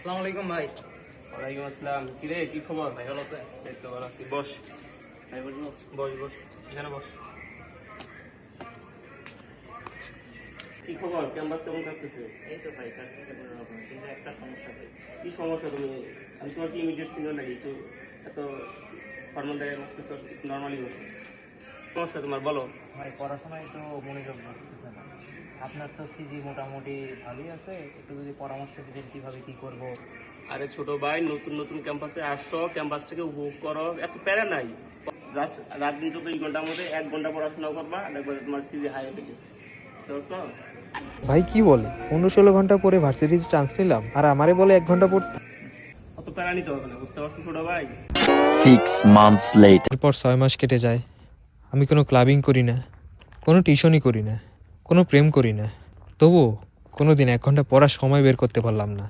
আসসালামু আলাইকুম ভাই। ওয়ালাইকুম আসসালাম। কি রে, কি খবর? ভাই ভালো আছেন? এই তো ভালো আছি। বস। ভাই বসবো? বস বস, এখানে বস। কি খবর? ক্যাম্পাস কেমন কাটতেছে? এই তো ভাই কাটতেছে কোনো রকম, কিন্তু একটা সমস্যা ভাই। কি সমস্যা তুমি? আমি তোমার কি ইমিডিয়েট সিনিয়র নাকি? তো এত ফর্মাল জায়গায় বসতেছো, নর্মালি বসো। সমস্যা তোমার বলো। ভাই পড়াশোনায় তো মনোযোগ বসতেছে না। আপনার তো সিজি মোটামুটি ভালোই আছে, একটু যদি পরামর্শ দিতেন কিভাবে কি করব। আরে ছোট ভাই, নতুন নতুন ক্যাম্পাসে আসো, ক্যাম্পাসটাকে উপভোগ করো, এত প্যারা নাই। জাস্ট রাত দিন 24 ঘন্টার মধ্যে 1 ঘন্টা পড়াশোনা করবা, দেখবে তোমার সিজি হাই হয়ে গেছে। বুঝছো? ভাই কি বলে 15-16 ঘন্টা পরে ভার্সিটিতে চান্স নিলাম আর আমারে বলে 1 ঘন্টা পড়তে। অত প্যারা নিতে হবে না, বুঝতে পারছো ছোট ভাই? 6 months later. এরপর 6 মাস কেটে যায়, আমি কোনো ক্লাবিং করি না, কোনো টিউশনই করি না, কোনো প্রেম করি না, তবুও কোনোদিন 1 ঘন্টা পড়ার সময় বের করতে পারলাম না।